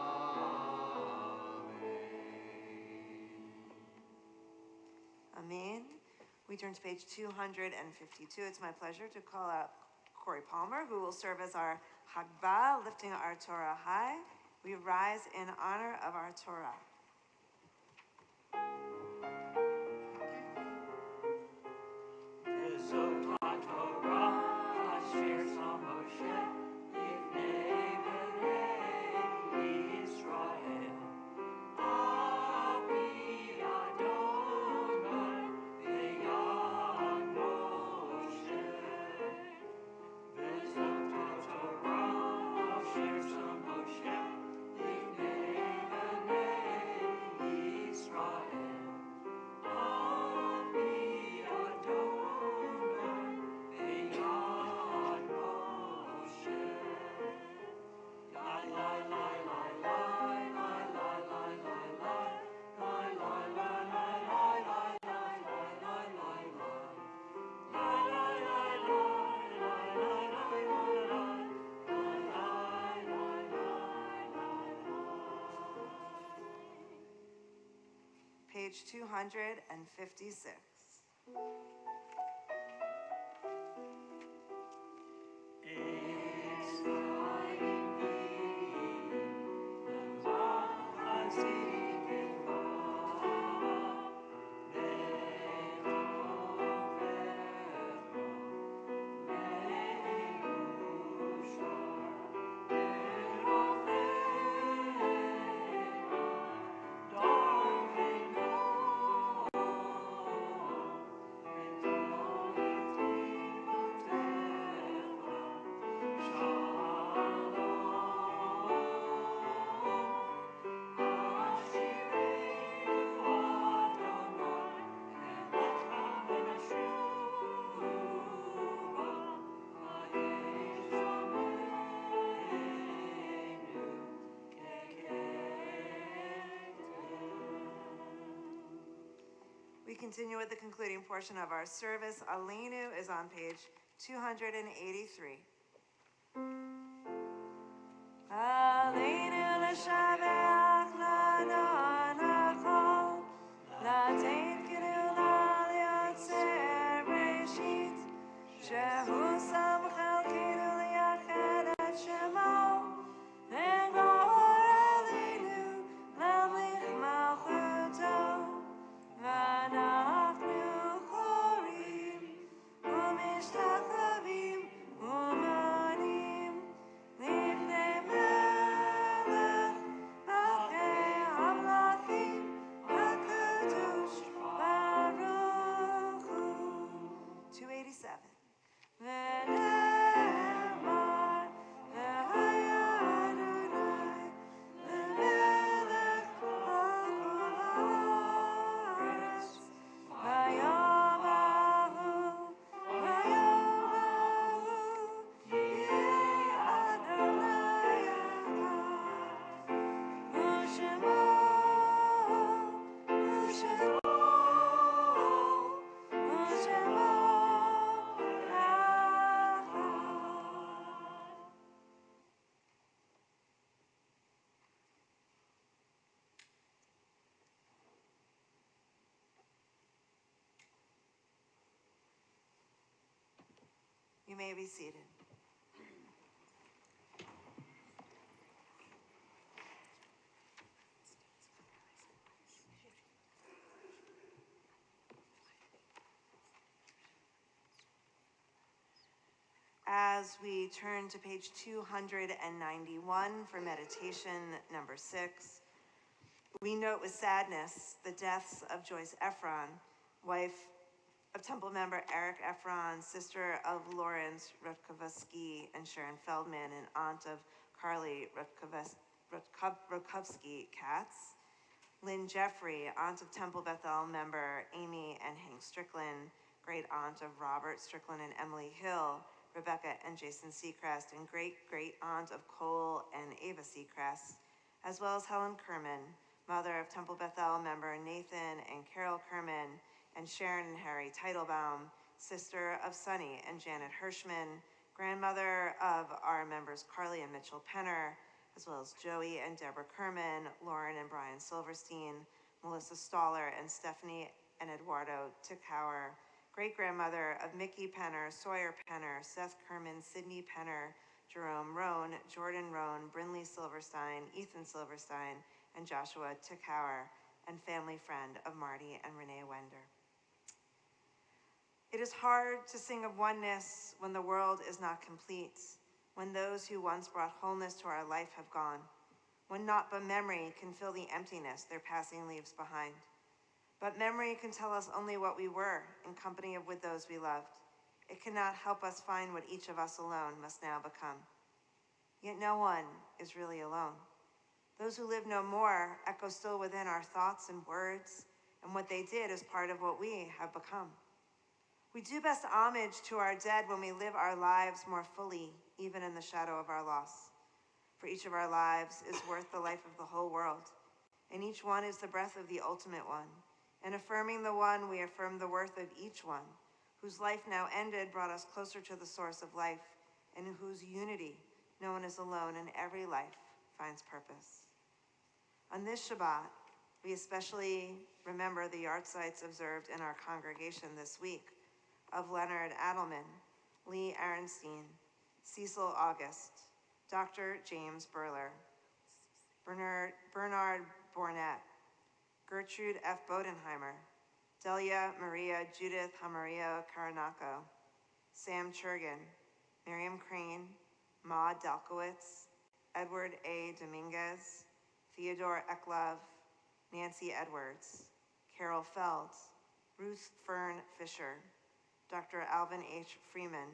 Amen. We turn to page 252. It's my pleasure to call out Corey Palmer, who will serve as our Hagbah, lifting our Torah high. We rise in honor of our Torah. Page 256. Dark We continue with the concluding portion of our service. Aleinu is on page 283. Aleinu l'shabeach l'adon hakol, l'tein kinu l'yotzer reshit, shehu sam chalkinu liyached et shemo, v'gor aleinu lamlich malchuto, v'anachnu chorim u'mishtachavim u'manim lifnei melech b'chei hamlachim hakadosh baruch hu. 287. V'ne'emar v'haya Adonai lemelech b'chol haaretz. Vayomahu, vayomahu, yeh Adonai echad. U'shemo, u'shemo, u'shemo echad. You may be seated. As we turn to page 291 for meditation number 6, we note with sadness the deaths of Joyce Ephron, wife of Temple member Eric Ephron, sister of Lawrence Rutkovsky and Sharon Feldman, and aunt of Carly Rutkovsky Katz. Lynn Jeffrey, aunt of Temple Beth-El member Amy and Hank Strickland, great aunt of Robert Strickland and Emily Hill, Rebecca and Jason Seacrest, and great aunt of Cole and Ava Seacrest, as well as Helen Kerman, mother of Temple Beth-El member Nathan and Carol Kerman, and Sharon and Harry Teitelbaum, sister of Sonny and Janet Hirschman, grandmother of our members Carly and Mitchell Penner, as well as Joey and Deborah Kerman, Lauren and Brian Silverstein, Melissa Stoller and Stephanie and Eduardo Tickhauer, great-grandmother of Mickey Penner, Sawyer Penner, Seth Kerman, Sydney Penner, Jerome Rohn, Jordan Rohn, Brinley Silverstein, Ethan Silverstein, and Joshua Tickhauer, and family friend of Marty and Renee Wender. It is hard to sing of oneness when the world is not complete, when those who once brought wholeness to our life have gone, when naught but memory can fill the emptiness their passing leaves behind. But memory can tell us only what we were in company with those we loved. It cannot help us find what each of us alone must now become. Yet no one is really alone. Those who live no more echo still within our thoughts and words, and what they did is part of what we have become. We do best homage to our dead when we live our lives more fully, even in the shadow of our loss. For each of our lives is worth the life of the whole world, and each one is the breath of the ultimate one. In affirming the one, we affirm the worth of each one, whose life now ended brought us closer to the source of life, and in whose unity no one is alone and every life finds purpose. On this Shabbat, we especially remember the yahrzeits observed in our congregation this week of Leonard Adelman, Lee Aronstein, Cecil August, Dr. James Burler, Bernard Bornett, Gertrude F. Bodenheimer, Delia Maria Judith Hamaria Caranaco, Sam Churgan, Miriam Crane, Maud Dalkowitz, Edward A. Dominguez, Theodore Eklov, Nancy Edwards, Carol Feld, Ruth Fern Fisher, Dr. Alvin H. Freeman,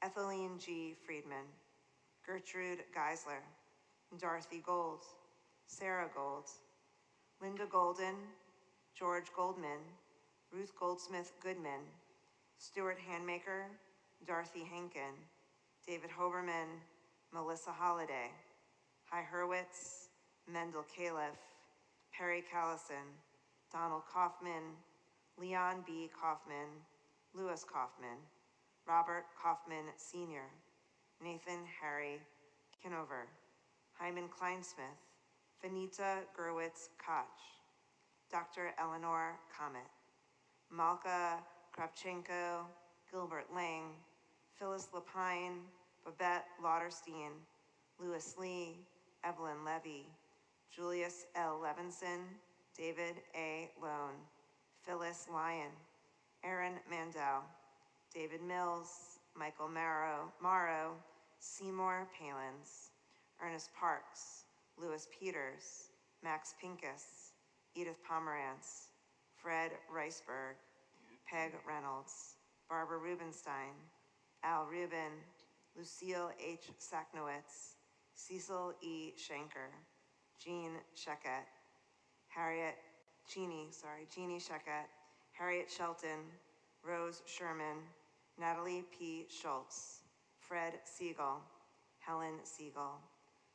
Ethelene G. Friedman, Gertrude Geisler, Dorothy Gold, Sarah Gold, Linda Golden, George Goldman, Ruth Goldsmith Goodman, Stuart Handmaker, Dorothy Henkin, David Hoberman, Melissa Holliday, Hy Hurwitz, Mendel Califf, Perry Callison, Donald Kaufman, Leon B. Kaufman, Louis Kaufman, Robert Kaufman Sr., Nathan Harry Kinover, Hyman Kleinsmith, Vanita Gerwitz Koch, Dr. Eleanor Comet, Malka Kravchenko, Gilbert Lang, Phyllis Lapine, Babette Lauderstein, Louis Lee, Evelyn Levy, Julius L. Levinson, David A. Lone, Phyllis Lyon, Aaron Mandel, David Mills, Michael Morrow, Seymour Palins, Ernest Parks, Louis Peters, Max Pincus, Edith Pomerantz, Fred Reisberg, Peg Reynolds, Barbara Rubenstein, Al Rubin, Lucille H. Saknowitz, Cecil E. Schenker, Jean Sheckett, Jeannie Sheckett, Harriet Shelton, Rose Sherman, Natalie P. Schultz, Fred Siegel, Helen Siegel,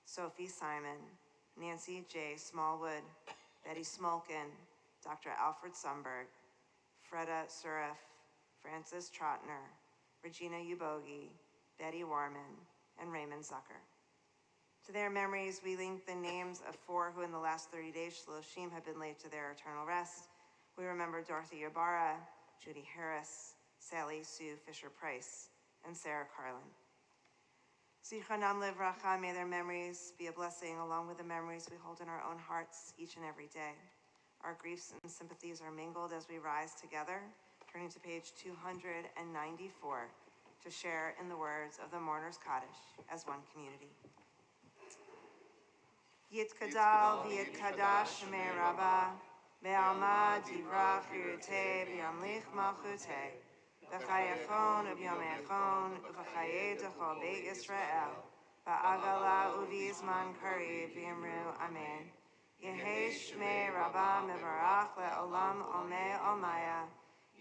Sophie Simon, Nancy J. Smallwood, Betty Smolkin, Dr. Alfred Sumberg, Freda Surif, Francis Trotner, Regina Ubogi, Betty Warman, and Raymond Zucker. To their memories, we link the names of 4 who in the last 30 days Shloshim have been laid to their eternal rest. We remember Dorothy Ybarra, Judy Harris, Sally Sue Fisher-Price, and Sarah Carlin. Zichronam livracha, may their memories be a blessing along with the memories we hold in our own hearts each and every day. Our griefs and sympathies are mingled as we rise together, turning to page 294 to share in the words of the Mourner's Kaddish as one community. Yitkadal v'yitkadash shemei Rabbah, be'alma divrach yiruteh b'yamlich malchuteh, v'chayachon u'b'yomechon u'v'chayei d'chol beit Yisrael, v'agala u'v'yizman karev v'yimru amen. Yehei shmei Rabbah mevarach le'olam olmei olmaya,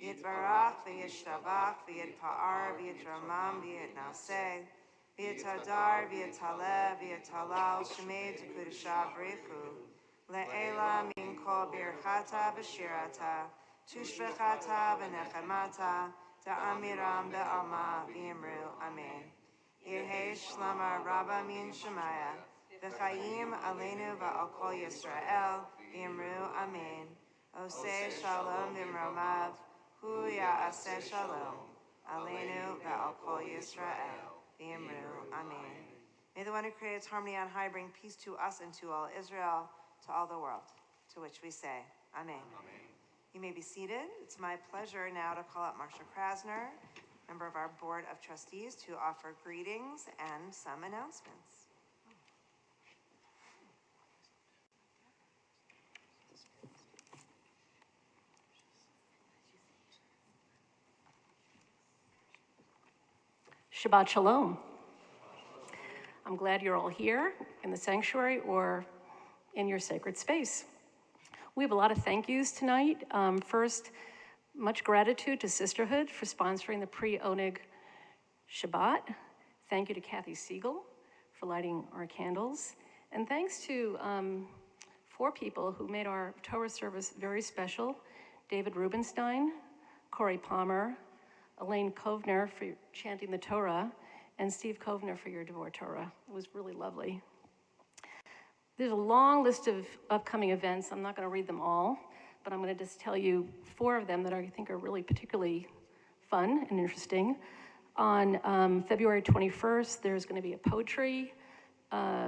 yitvarach v'yishtabach v'yitpa'ar v'yitramam v'yitnaseh, V'yitadar, v'yitaleh, v'yitalal, shemei t'kudisha b'richu, le'ela min kol birchata v'shirata, tushbechata v'nechemata, ta'amiram be'alma v'yimru amen. Yehei shlama rabba min shemaya, v'chayim aleinu v'al kol Yisrael, v'yimru amen. Oseh shalom v'mromav, hu ya'aseh shalom, aleinu v'al kol Yisrael. Amen. May the one who creates harmony on high bring peace to us and to all Israel, to all the world, to which we say, Amen. Amen. You may be seated. It's my pleasure now to call up Marcia Krasner, member of our Board of Trustees, to offer greetings and some announcements. Shabbat Shalom. I'm glad you're all here in the sanctuary or in your sacred space. We have a lot of thank yous tonight. First, much gratitude to Sisterhood for sponsoring the pre-Oneg Shabbat. Thank you to Kathy Siegel for lighting our candles. And thanks to 4 people who made our Torah service very special: David Rubenstein, Corey Palmer, Elaine Kovner for chanting the Torah, and Steve Kovner for your Devor Torah. It was really lovely. There's a long list of upcoming events. I'm not going to read them all, but I'm going to just tell you 4 of them that I think are really particularly fun and interesting. On February 21st, there's going to be a poetry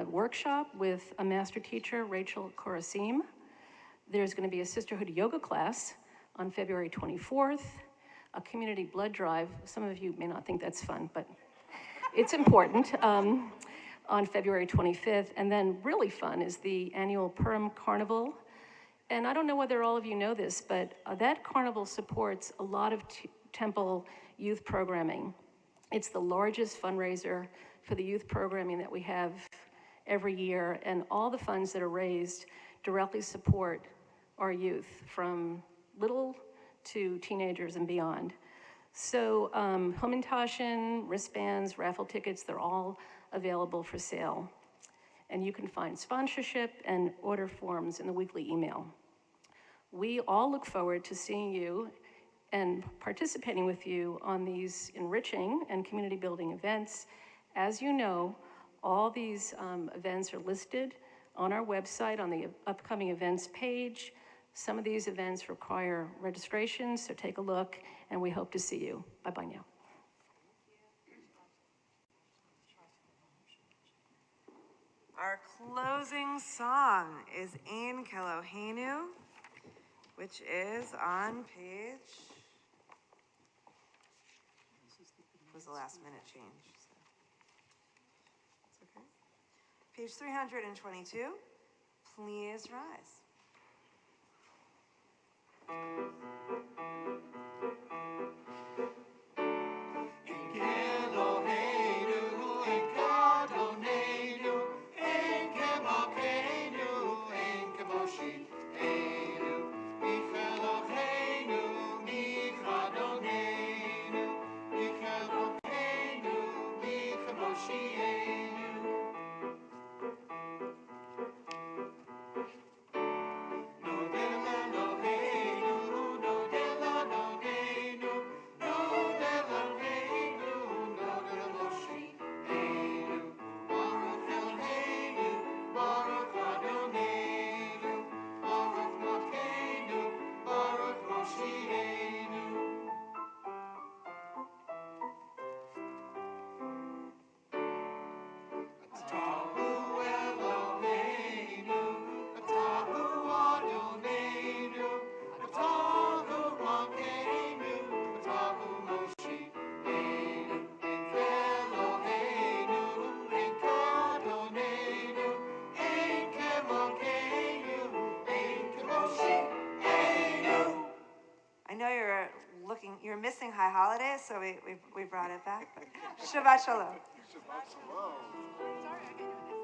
workshop with a master teacher, Rachel Korasim. There's going to be a sisterhood yoga class on February 24th. A community blood drive. Some of you may not think that's fun, but it's important, on February 25th. And then really fun is the annual Purim Carnival. And I don't know whether all of you know this, but that carnival supports a lot of Temple youth programming. It's the largest fundraiser for the youth programming that we have every year, and all the funds that are raised directly support our youth, from little to teenagers and beyond. So Hummintashen, wristbands, raffle tickets, they're all available for sale. And you can find sponsorship and order forms in the weekly email. We all look forward to seeing you and participating with you on these enriching and community building events. As you know, all these events are listed on our website on the upcoming events page. Some of these events require registration, so take a look, and we hope to see you. Bye-bye now. Our closing song is Ein Keloheinu, which is on page, it was the last minute change, so it's okay. Page 322, please rise. I know you're missing High Holidays, so we brought it back. But Shabbat Shalom. Shabbat shalom. Sorry, I can't do this.